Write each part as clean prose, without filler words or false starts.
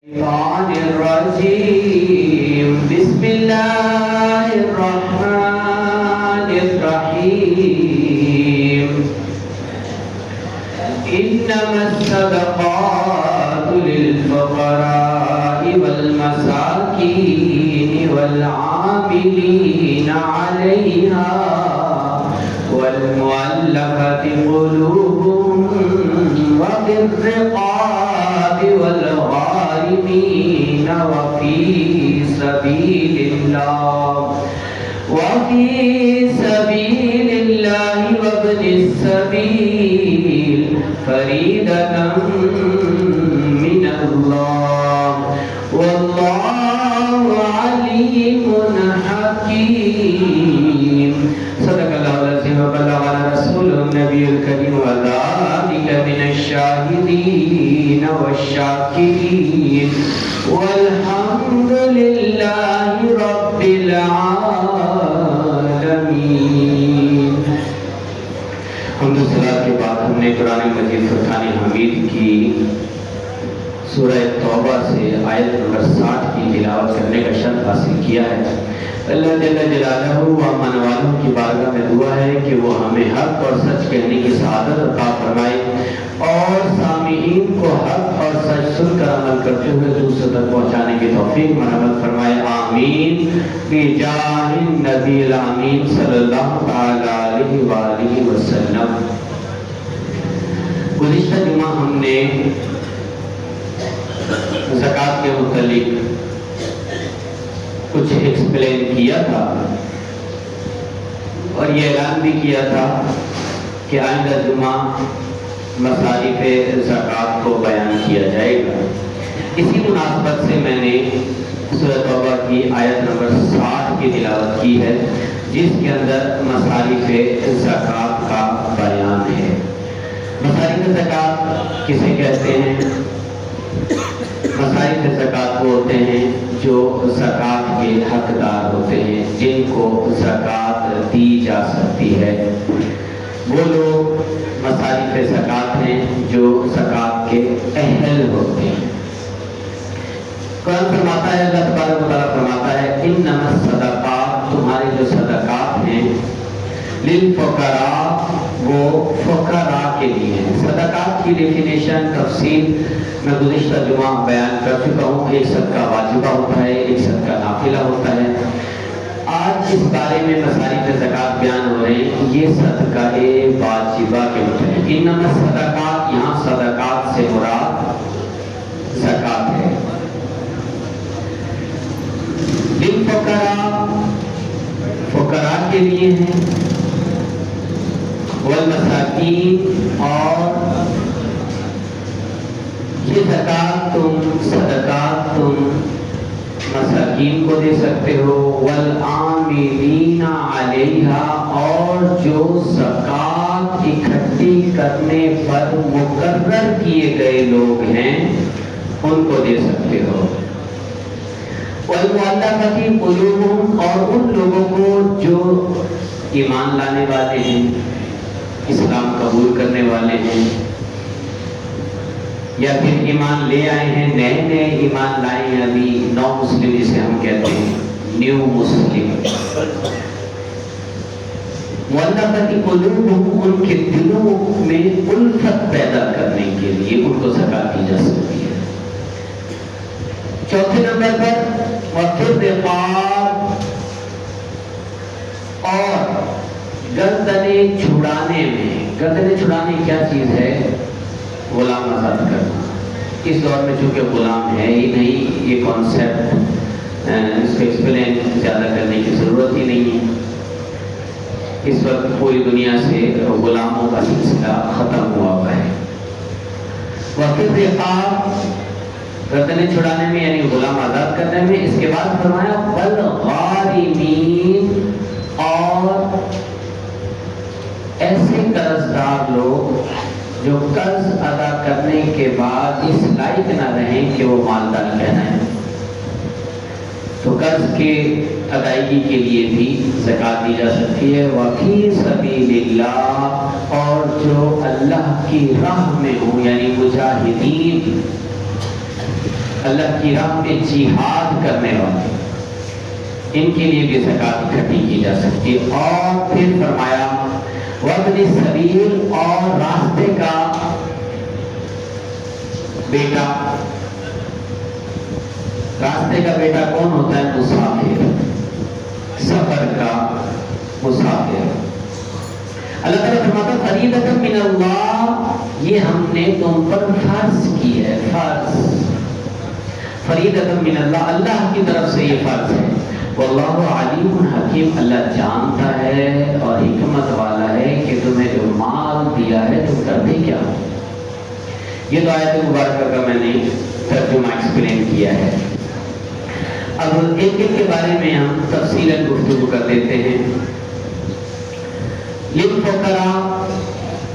الشيطان الرجيم بسم الله الرحمن الرحيم إنما الصدقات للفقراء والمساكين والعاملين عليها والمؤلفة قلوبهم وفي الرقاب والغارمين وفي سبيل الله وابن السبيل فريدة من الله والله عليم حكيم. صدق الله العظيم وبلغنا رسوله النبي الكريم وذلك من الشاهدين والشاكرين والحمد لله رب العالمين. حمد و صلاۃ کے بعد ہم نے قرآن مجید فرقان حمید کی سورہ توبہ سے آیت نمبر 60 کی تلاوت کرنے کا شرف حاصل کیا ہے. اللہ جل جلالہ و امان والوں کی بارگاہ میں دعا ہے کہ وہ ہمیں حق اور سچ کہنے کی سعادت عطا فرمائے اور سامعین کو حق اور سچ سن کر عمل کرتے ہوئے دوسروں تک پہنچانے کی توفیق مرحمت فرمائے. آمین بجاہ النبی الامین صلی اللہ تعالی علیہ وآلہ وسلم. گزشتہ جمعہ ہم نے زکوٰۃ کے متعلق کچھ ایکسپلین کیا تھا اور یہ اعلان بھی کیا تھا کہ آئندہ جمعہ مصارف زکوٰۃ کو بیان کیا جائے گا. اسی مناسبت سے میں نے سورۃ توبہ کی آیت نمبر 60 کی تلاوت کی ہے جس کے اندر مصارف زکوٰۃ کا بیان ہے. مصارف زکوٰۃ کسے کہتے ہیں؟ مصارف زکوٰۃ وہ ہوتے ہیں جو زکوٰۃ کے حقدار ہوتے ہیں، جن کو زکوٰۃ دی جا سکتی ہے. وہ لوگ مصارف زکوٰۃ ہیں جو زکوٰۃ کے اہل ہوتے ہیں. قرآن فرماتا ہے، اللہ تبارک و تعالیٰ فرماتا ہے انما الصدقات، تمہارے جو صدقات ہیں، للفقراء، وہ فقراء کے لیے ہیں. صدقات کی ڈیفینیشن تفصیل میں گزشتہ جمعہ بیان کر چکا ہوں. ایک صدقہ واجبہ ہوتا ہے، ایک صدقہ نافلہ ہوتا ہے. آج اس بارے میں مصارف زکوٰۃ بیان ہو رہے ہیں. یہ صدقہ واجبہ کے متعلق انما الصدقات، یہاں صدقات سے مراد زکوٰۃ ہے. للفقراء، فقراء کے لیے ہیں، والمساکین، اور یہ زکوٰۃ صدقات تم مساکین کو دے سکتے ہو. والعاملین علیہا، اور جو زکوٰۃ اکٹھی کرنے پر مقرر کیے گئے لوگ ہیں ان کو دے سکتے ہو. والمؤلفۃ قلوبہم، اور ان لوگوں کو جو ایمان لانے والے ہیں، اسلام قبول کرنے والے ہیں، یا پھر ایمان لے آئے ہیں، نئے ایمان لائے ہیں، ابھی نو مسلم جسے ہم کہتے ہیں، نیو مسلم. مؤلفۃ قلوبہم، ان کے دلوں میں الفت پیدا کرنے کے لیے ان کو زکوٰۃ دی جا سکتی ہے. چوتھے نمبر پر وفی الرقاب، اور گردنیں چھڑانے میں. گردنیں چھڑانے کیا چیز ہے؟ غلام آزاد کرنا. اس دور میں چونکہ غلام ہے ہی نہیں، یہ کانسیپٹ اس کو ایکسپلین زیادہ کرنے کی ضرورت ہی نہیں ہے. اس وقت پوری دنیا سے غلاموں کا سلسلہ ختم ہوا ہوا ہے. وفی الرقاب، گردنیں چھڑانے میں یعنی غلام آزاد کرنے میں. اس کے بعد فرمایا والغارمین، اور ایسے قرضدار لوگ جو قرض ادا کرنے کے بعد اس لائق نہ رہیں کہ وہ مالدار کہلائیں، تو قرض کے ادائیگی کے لیے بھی زکوٰۃ دی جا سکتی ہے. وفی سبیل اللہ، اور جو اللہ کی راہ میں ہوں یعنی مجاہدین، اللہ کی راہ میں جہاد کرنے والے، ان کے لیے بھی زکوٰۃ اکٹھی کی جا سکتی ہے۔ اور پھر فرمایا وابن السبیل، اور راستے کا بیٹا۔ راستے کا بیٹا کون ہوتا ہے؟ مسافر، سفر کا مسافر۔ اللہ تعالیٰ فرماتا فریضۃ من اللہ، یہ ہم نے تم پر فرض کی ہے، فرض، فریضۃ من اللہ، اللہ کی طرف سے یہ فرض ہے۔ واللہ علیم حکیم، اللہ جانتا ہے اور حکمت والا ہے کہ تمہیں جو مال دیا ہے تم کرتے کیا ہو۔ یہ تو آیت مبارکہ کا میں نے ترجمہ ایکسپلین کیا ہے۔ اب ایک ایک کے بارے میں ہم تفصیلاً گفتگو کر دیتے ہیں۔ للفقراء،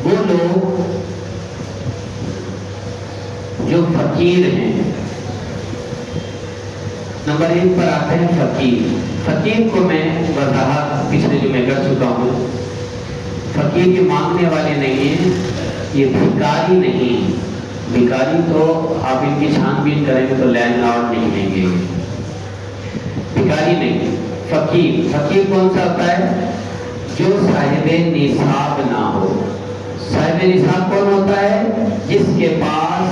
وہ لوگ جو فقیر ہیں۔ نمبر 1 پر آتے ہیں فقیر۔ فقیر کو میں وضاحت پچھلے جو میں کر چکا ہوں، فقیر یہ مانگنے والے نہیں ہیں، یہ بھکاری نہیں۔ بھکاری تو آپ ان کی چھان بین کریں گے تو لینڈ لارڈ نہیں لیں گے، بھکاری نہیں۔ فقیر، فقیر کون سا ہوتا ہے؟ جو صاحب نصاب نہ ہو۔ صاحب نصاب کون ہوتا ہے؟ جس کے پاس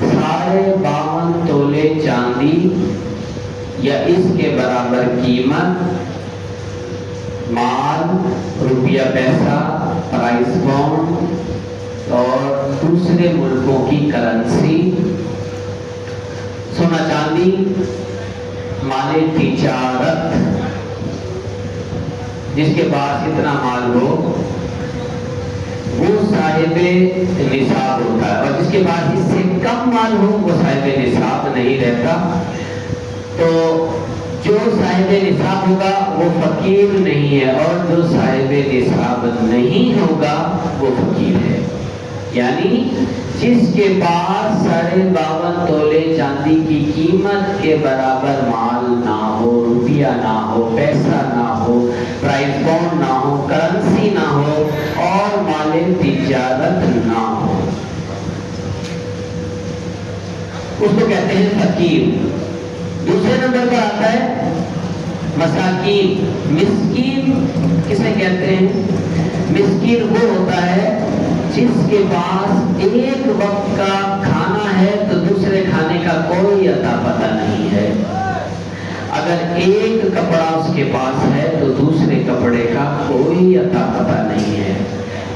52 تولے چاندی یا اس کے برابر قیمت، مال، روپیہ پیسہ، پرائز بانڈ اور دوسرے ملکوں کی کرنسی، سونا چاندی، مال تجارت، جس کے پاس اتنا مال ہو وہ صاحب نصاب ہوتا ہے، اور جس کے پاس اس سے کم مال ہو وہ صاحب نصاب نہیں رہتا۔ تو جو صاحب نصاب ہوگا وہ فقیر نہیں ہے، اور جو صاحب نصاب نہیں ہوگا وہ فقیر ہے۔ یعنی جس کے پاس 52 تولے چاندی کی قیمت کے برابر مال نہ ہو، روپیہ نہ ہو، پیسہ نہ ہو، پرائز بانڈ نہ ہو، کرنسی نہ ہو اور مال تجارت نہ ہو، اس کو کہتے ہیں فقیر۔ دوسرے نمبر پر آتا ہے مساکین۔ مسکین کسے کہتے ہیں؟ مسکین وہ ہوتا ہے جس کے پاس ایک وقت کا کھانا ہے تو دوسرے کھانے کا کوئی عطا پتہ نہیں ہے۔ اگر ایک کپڑا اس کے پاس ہے تو دوسرے کپڑے کا کوئی عطا پتہ نہیں ہے۔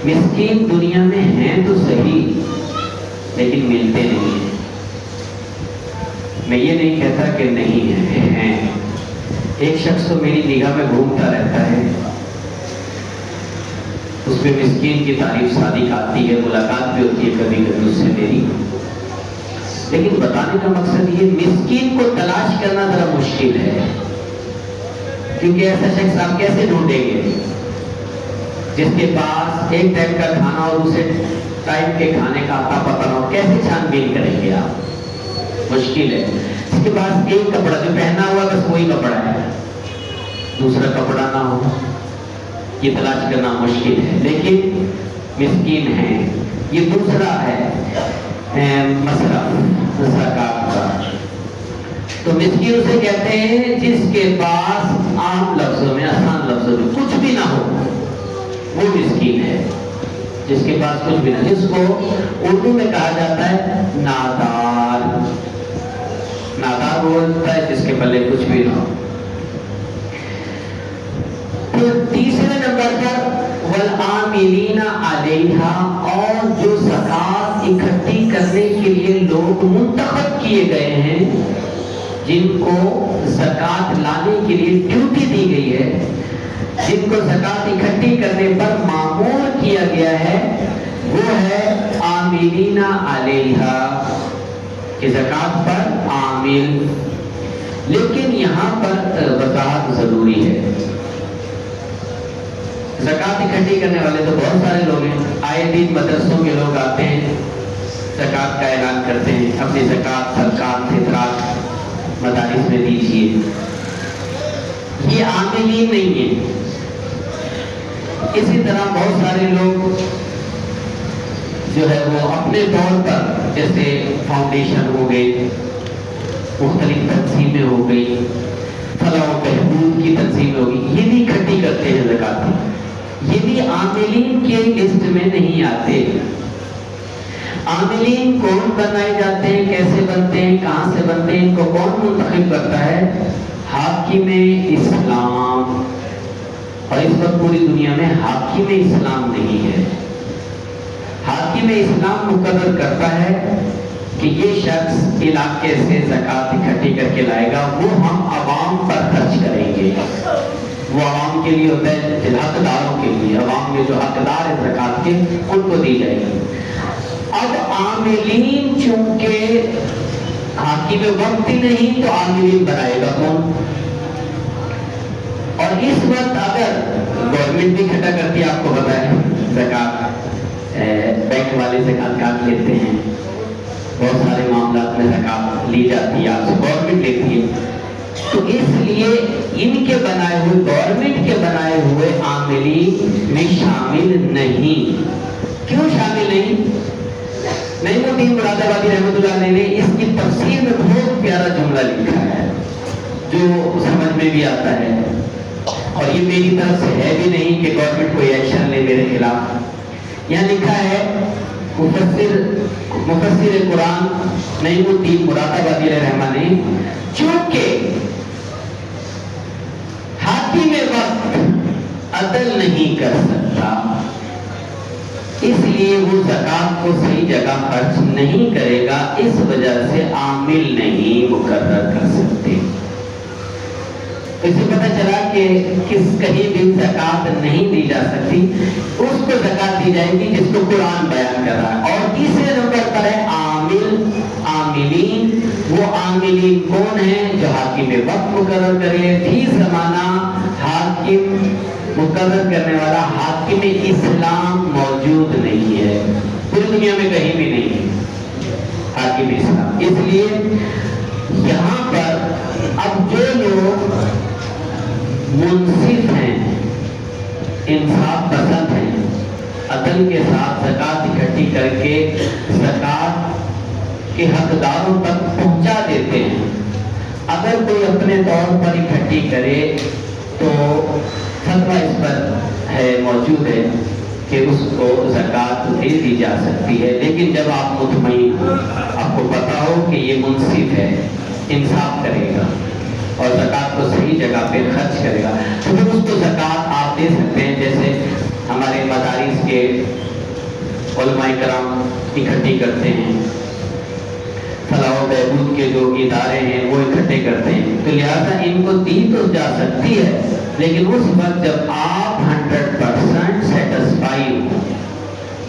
مسکین دنیا میں ہیں تو صحیح لیکن ملتے نہیں ہیں۔ میں یہ نہیں کہتا کہ نہیں ہیں۔ ایک شخص تو میری نگاہ میں گھومتا رہتا ہے، اس پہ مسکین کی تعریف صادق آتی ہے، ملاقات بھی ہوتی ہے کبھی کبھی اس سے میری، لیکن بتانے کا مقصد یہ مسکین کو تلاش کرنا ذرا مشکل ہے، کیونکہ ایسا شخص آپ کیسے ڈھونڈیں گے جس کے پاس ایک ٹائم کا کھانا اور اسے ٹائم کے کھانے کا عطا پتہ نہ ہو؟ کیسے چھان بین کریں گے آپ؟ مشکل ہے۔ اس کے پاس ایک کپڑا جو پہنا ہوا بس وہی کپڑا ہے، دوسرا کپڑا نہ ہو، یہ تلاش کرنا مشکل ہے، لیکن مسکین ہے۔ یہ دوسرا ہے مصرف زکات کا۔ تو مسکین اسے کہتے ہیں جس کے پاس عام لفظوں میں، آسان لفظوں میں کچھ بھی نہ ہو، وہ مسکین ہے۔ جس کے پاس کچھ بھی نہ، جس کو اردو میں کہا جاتا ہے نادار۔ نادار وہ ہوتا ہے جس کے پلے کچھ بھی نہ ہو۔ پھر تیسرے نمبر پر والعاملین علیہا، اور جو زکات اکٹھی کرنے کے لیے لوگ منتخب کیے گئے ہیں، جن کو زکات لانے کے لیے ڈیوٹی دی گئی ہے، جن کو زکات اکٹھی کرنے پر مامور کیا گیا ہے، وہ ہے عاملین علیہا، کہ زکات پر عامل۔ لیکن یہاں پر وضاحت ضروری ہے۔ زکات اکٹھی کرنے والے تو بہت سارے لوگ ہیں، آئے دن مدرسوں کے لوگ آتے ہیں، زکات کا اعلان کرتے ہیں، اپنی زکات، صدقات، فطرات مدارس میں دیجیے۔ یہ عاملین نہیں ہیں۔ اسی طرح بہت سارے لوگ جو ہے وہ اپنے طور پر، جیسے فاؤنڈیشن ہو گئے مختلف تنظیمیں ہو گئی، فلاح و بہبود کی تنظیمیں ہو گئی، یہ بھی اکٹھی کرتے ہیں زکوٰۃ، یہ بھی عاملین کی لسٹ میں نہیں آتے۔ عاملین کون بنائے جاتے ہیں، کیسے بنتے ہیں، کہاں سے بنتے ہیں، ان کو کون منتخب کرتا ہے؟ حاکم اسلام۔ اور اس وقت پوری دنیا میں حاکم اسلام نہیں ہے۔ حاکم اسلام مقرر کرتا ہے کہ یہ شخص علاقے سے زکوٰۃ اکٹھی کر کے لائے گا، وہ ہم عوام پر خرچ کریں گے۔ وہ عوام کے لیے ہوتا ہے، حقداروں کے لیے، عوام میں جو حقدار ہیں زکوٰۃ کے، ان کو دی جائے گی۔ اب عاملین چونکہ حاکم وقت ہی نہیں، تو عاملین بنائے گا کون؟ اور اس وقت اگر گورنمنٹ بھی اکٹھا کرتی ہے، آپ کو پتا ہے زکوٰۃ، بینک والے زکوٰۃ کاٹ لیتے ہیں، بہت سارے معاملات میں زکوٰۃ لی جاتی ہے، آپ سے گورنمنٹ لیتی ہے، تو اس لیے ان کے بنائے ہوئے، گورنمنٹ کے بنائے ہوئے عاملین میں شامل نہیں۔ کیوں شامل نہیں؟ نعیم الدین مراد آبادی رحمۃ اللہ علیہ نے اس کی تفسیر میں بہت پیارا جملہ لکھا ہے جو سمجھ میں بھی آتا ہے، اور یہ میری طرف سے ہے بھی نہیں کہ گورنمنٹ کوئی ایکشن لے میرے خلاف۔ یہاں لکھا ہے مفسر قرآن نعیم الدین مراد آبادی رحمہ نے، چونکہ حاکم وقت عدل نہیں کر سکتا، اس لیے وہ زکوٰۃ کو صحیح جگہ خرچ نہیں کرے گا، اس وجہ سے عامل نہیں مقرر کر سکتے۔ اس سے پتہ چلا کہ کہیں بھی زکوٰۃ نہیں دی جا سکتی، اس کو زکوٰۃ دی جائے گی جس کو قرآن بیان کر رہا ہے۔ اور تیسرے نمبر پر ہے عاملین۔ وہ عاملین کون ہیں؟ جو حاکم وقت مقرر کرے۔ فی زمانہ حاکم مقرر کرنے والا حاکم اسلام موجود نہیں ہے، پوری دنیا میں کہیں بھی نہیں ہے حاکم اسلام۔ اس لیے یہاں پر اب جو لوگ منصف ہیں، انصاف پسند ہیں، عدل کے ساتھ زکوٰۃ اکٹھی کر کے زکوٰۃ کے حقداروں تک پہنچا دیتے ہیں، اگر کوئی اپنے طور پر اکٹھی کرے تو فتویٰ اس پر ہے، موجود ہے کہ اس کو زکوٰۃ دے دی جا سکتی ہے، لیکن جب آپ مطمئن ہو، آپ کو پتا ہو کہ یہ منصف ہے، انصاف کرے گا اور زکوٰۃ کو صحیح جگہ پہ خرچ کرے گا، تو پھر اس کو زکوٰۃ آپ دے سکتے ہیں۔ جیسے ہمارے مدارس کے علماء کرام اکٹھی کرتے ہیں، فلاح و بہبود کے جو ادارے ہیں وہ اکٹھے کرتے ہیں، تو لہٰذا ان کو دی تو جا سکتی ہے، لیکن اس وقت جب آپ 100% سیٹسفائی ہو۔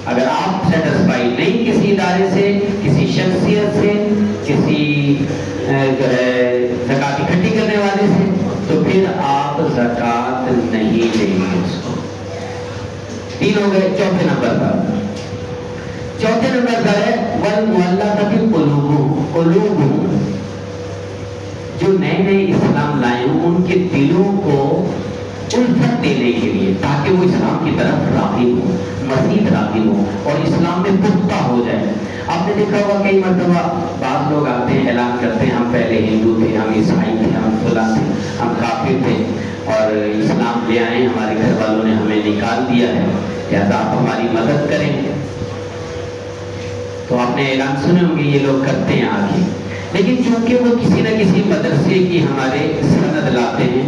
اگر آپ سیٹسفائی نہیں کسی ادارے سے، کسی شخصیت سے، کسی جو ہے زکوٰۃ اکٹھی کرنے والے سے، تو پھر آپ زکوٰۃ نہیں دیں گے اس کو۔ تین ہو گئے۔ چوتھے نمبر پر ہے والمؤلفۃ قلوبہم، جو نئے اسلام لائے ہوں ان کے دلوں کو الفت دینے کے لیے، تاکہ وہ اسلام کی طرف راغب ہو، مزید راغب ہو اور اسلام میں پختہ ہو جائے۔ آپ نے دیکھا ہوگا کئی مرتبہ بعض لوگ آتے ہیں، اعلان کرتے ہیں ہم پہلے ہندو تھے، ہم عیسائی تھے، ہم فلاں تھے، ہم کافر تھے، اور اسلام لے آئے، ہمارے گھر والوں نے ہمیں نکال دیا ہے، لہٰذا آپ ہماری مدد کریں۔ تو آپ نے اعلان سنے ہوں گے، یہ لوگ کرتے ہیں آگے، لیکن چونکہ وہ کسی نہ کسی مدرسے کی ہمارے سند لاتے ہیں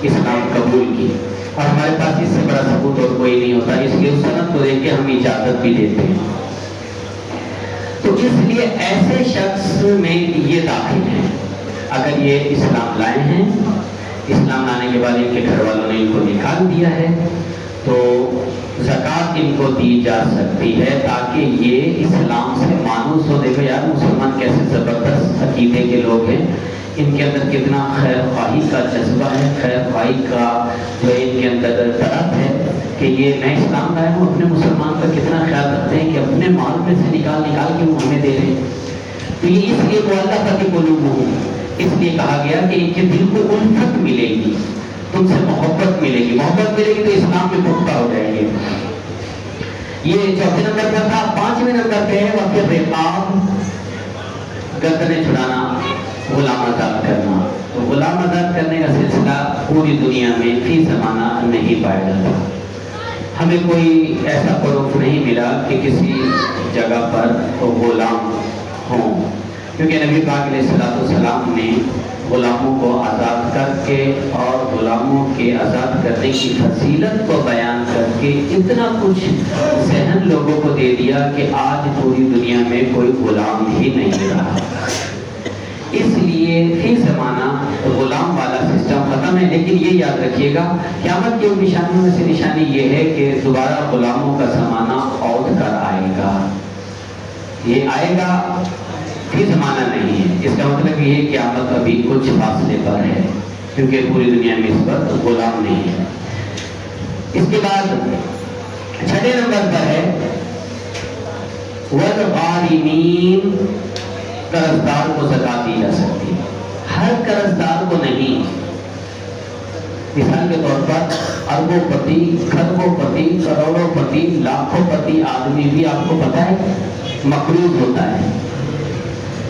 اسلام قبول کی، اور ہمارے پاس اس سے بڑا ثبوت اور کوئی نہیں ہوتا، اس لیے اس سند کو دیکھ کے ہم اجازت بھی دیتے ہیں۔ تو اس لیے ایسے شخص میں یہ داخل ہے، اگر یہ اسلام لائے ہیں، اسلام لانے کے بعد ان کے گھر والوں نے ان کو نکال دیا ہے، تو زکوٰۃ ان کو دی جا سکتی ہے، تاکہ یہ اسلام سے مانوس ہو۔ دیکھو یار، مسلمان کیسے زبردست عقیدے کے لوگ ہیں، ان کے اندر کتنا خیر خواہی کا جذبہ ہے، خیر خواہی کا جو ان کے اندر طرف ہے کہ یہ میں اسلام لائے ہوں، اپنے مسلمان کا کتنا خیال رکھتے ہیں کہ اپنے مال میں سے نکال کے وہ ہمیں دے رہے ہیں۔ تو یہ اس لیے مؤلفۃ قلوبہم، اس لیے کہا گیا کہ ان کے دل کو الفت ملے گی، تم سے محبت ملے گی، محبت ملے گی تو اسلام میں پختہ ہو جائیں گے۔ یہ چوتھے نمبر پر تھا۔ پانچویں نمبر پہ ہے وفی الرقاب، گردنیں چھڑانا، غلام آزاد کرنا. تو غلام آزاد کرنے کا سلسلہ پوری دنیا میں فی زمانہ نہیں پایا جاتا. ہمیں کوئی ایسا پروف نہیں ملا کہ کسی جگہ پر غلام ہوں، کیونکہ نبی پاک علیہ السلام نے غلاموں کو آزاد کر کے اور غلاموں کے آزاد کرنے کی فضیلت کو بیان کر کے اتنا کچھ ذہن لوگوں کو دے دیا کہ آج پوری دنیا میں کوئی غلام ہی نہیں رہا. اس لیے فی زمانہ غلام والا سسٹم ختم ہے. لیکن یہ یاد رکھیے گا قیامت کی نشانیوں میں سے نشانی یہ ہے کہ دوبارہ غلاموں کا زمانہ عود کر آئے گا. یہ آئے گا فی زمانہ نہیں ہے. اس کا مطلب یہ ہے کہ قیامت ابھی کچھ فاصلے پر ہے، کیونکہ پوری دنیا میں اس پر غلام نہیں ہے. اس کے بعد 6 نمبر پر ہے والغارمین. قرضدار کو زکات دی جا سکتی ہے، ہر قرضدار کو نہیں. مثال کے طور پر اربوں پتی، کھربوں پتی، کروڑوں پتی، لاکھوں پتی آدمی بھی آپ کو پتہ ہے مقروض ہوتا ہے.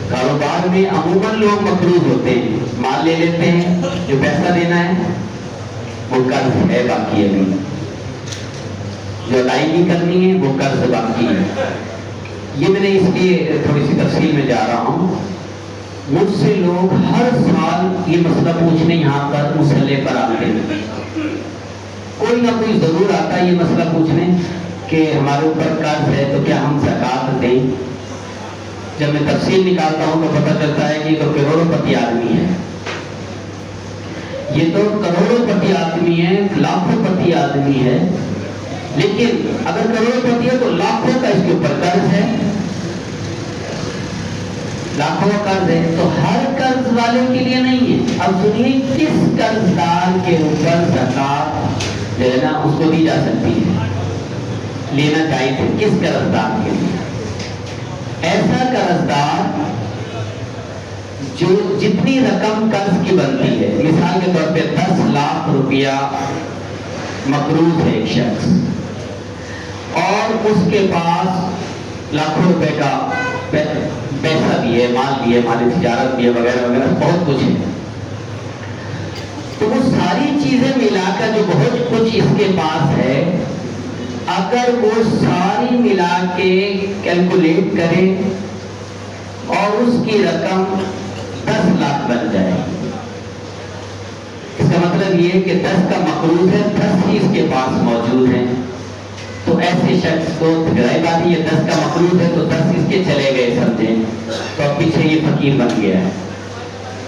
کاروبار میں عموماً لوگ مقروض ہوتے ہیں، مال لے لیتے ہیں، جو پیسہ دینا ہے وہ قرض ہے باقی ابھی، جو ادائیگی کرنی ہے وہ قرض باقی ہے. یہ میں نے اس لیے تھوڑی سی تفصیل میں جا رہا ہوں. مجھ سے لوگ ہر سال یہ مسئلہ پوچھنے یہاں پر مصلح پر آتے ہیں. کوئی نہ کوئی ضرور آتا ہے یہ مسئلہ پوچھنے کہ ہمارے اوپر قرض ہے تو کیا ہم زکات دیں. جب میں تفصیل نکالتا ہوں تو پتہ چلتا ہے کہ یہ تو کروڑوں پتی آدمی ہے، یہ تو کروڑوں پتی آدمی ہے، لاکھوں پتی آدمی ہے. لیکن اگر کروڑوں پتی ہے تو لاکھوں کا اس کے اوپر قرض ہے، لاکھوں کا قرض ہے. تو ہر قرض والے کے لیے نہیں ہے. اب سنیے کس قرض دار کے اوپر زکات جو ہے نا اس کو دی جا سکتی ہے، لینا چاہیے تھے. کس قرض دار کے لیے؟ ایسا قرض دار جو جتنی رقم قرض کی بنتی ہے، مثال کے طور پہ 10 لاکھ روپیہ مقروض ہے ایک شخص اور اس کے پاس لاکھوں روپے کا پیسہ بھی ہے، مال بھی ہے، مالی تجارت بھی ہے، وغیرہ وغیرہ بہت کچھ ہے. تو وہ ساری چیزیں ملا کر جو بہت کچھ اس کے پاس ہے، اگر وہ ساری ملا کے کیلکولیٹ کرے اور اس کی رقم 10 لاکھ بن جائے، اس کا مطلب یہ ہے کہ 10 کا مقروض ہے، 10 ہی اس کے پاس موجود ہیں. تو ایسے شخص کو ظاہر بات ہے یہ 10 کا مقروض ہے تو 10 اس کے چلے گئے سمجھیں، تو اب پیچھے یہ فقیر بن گیا ہے.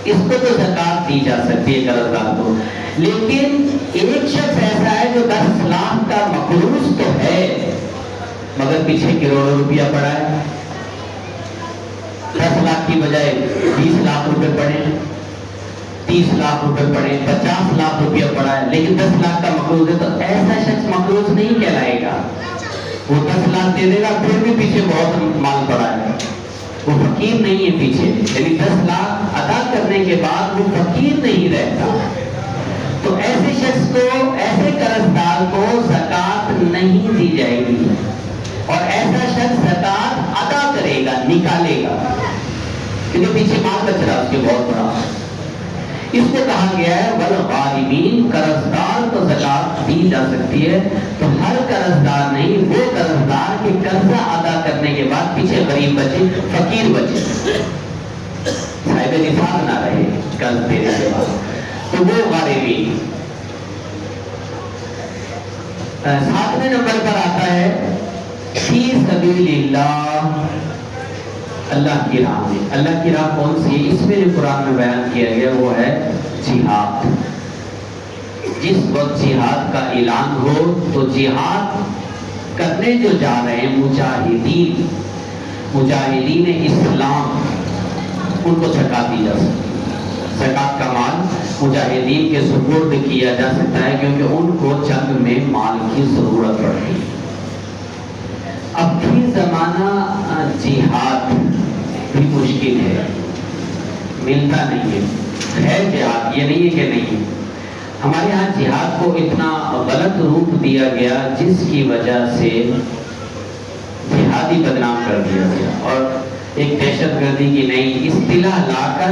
اس کو تو زکات دی جا سکتی ہے قرض دار کو. لیکن ایک شخص ایسا ہے جو 10 لاکھ کا مقروض تو ہے مگر پیچھے کروڑوں روپیہ پڑا ہے. 10 لاکھ کی بجائے 20 لاکھ روپے پڑے، 30 لاکھ روپے پڑے، 50 لاکھ روپیہ پڑا ہے، لیکن 10 لاکھ کا مقروض ہے. تو ایسا شخص مقروض نہیں کہلائے گا. وہ 10 لاکھ دے دے گا پھر بھی پیچھے بہت مال پڑا ہے، وہ فقیر نہیں ہے پیچھے. یعنی 10 لاکھ ادا کرنے کے بعد وہ فقیر نہیں رہتا. تو ایسے شخص کو، ایسے قرض دار کو زکات نہیں دی جائے گی اور ایسا شخص زکات ادا کرے گا، نکالے گا، کیونکہ پیچھے مال بچ رہا اس کے بہت بڑا. اس کو کہا گیا ہے والغارمین. قرض دار کو زکات دی جا سکتی ہے. تو ہر قرض دار نہیں، وہ قرض دار کے قرضہ ادا کرنے کے بعد پیچھے غریب بچے، فقیر بچے، صاحب نصاب نہ رہے قرض دینے کے بعد، تو وہ غارمین. 7ویں نمبر پر آتا ہے فی سبیل اللہ. اللہ کی راہ میں. اللہ کی راہ کون سی ہے؟ اس میں جو قرآن میں بیان کیا گیا وہ ہے جہاد. جس وقت جہاد کا اعلان ہو تو جہاد کرنے جو جا رہے ہیں مجاہدین اسلام، ان کو زکات دی جا سکتی ہے. زکات کا مال مجاہدین کے سپرد کیا جا سکتا ہے کیونکہ ان کو جنگ میں مال کی ضرورت پڑتی ہے. اب بھی زمانہ جہاد بھی مشکل ہے، ملتا نہیں ہے. ہے جہاد، یہ نہیں ہے کہ نہیں. ہمارے ہاں جہاد کو اتنا غلط روپ دیا گیا جس کی وجہ سے جہادی بدنام کر دیا گیا اور ایک دہشت گردی کی نئی اصطلاح لا کر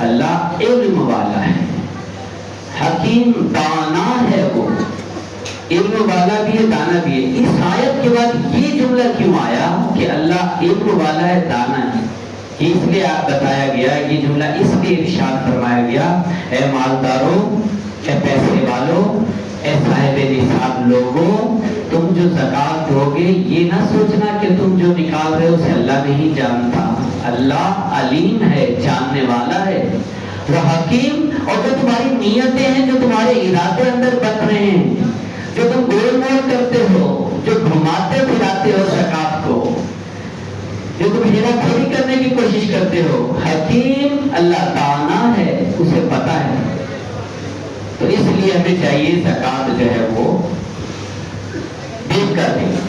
اللہ علم والا ہے، حکیم دانا ہے، وہ علم والا بھی ہے دانا بھی ہے۔ اس آیت کے بعد یہ جملہ کیوں آیا کہ اللہ علم والا ہے دانا ہے؟ اس لیے آپ بتایا گیا، یہ جملہ اس لیے ارشاد فرمایا گیا، اے مالداروں، اے پیسے والوں، اے صاحب نصاب لوگوں، تم جو زکوٰۃ دو گے یہ نہ سوچنا کہ تم جو نکال رہے ہو اسے اللہ نہیں جانتا۔ اللہ علیم ہے، جاننے والا ہے، وہ حکیم۔ اور جو تمہاری نیتیں ہیں، جو تمہارے ارادے اندر بن رہے ہیں، جو تم گول مول کرتے ہو، جو گھماتے پھراتے ہو زکوٰۃ کو، جو تم ہیرا پھیری کرنے کی کوشش کرتے ہو، حکیم اللہ دانا ہے، اسے پتا ہے۔ تو اس لیے ہمیں چاہیے زکوٰۃ جو ہے وہ دیکھ کر دیں۔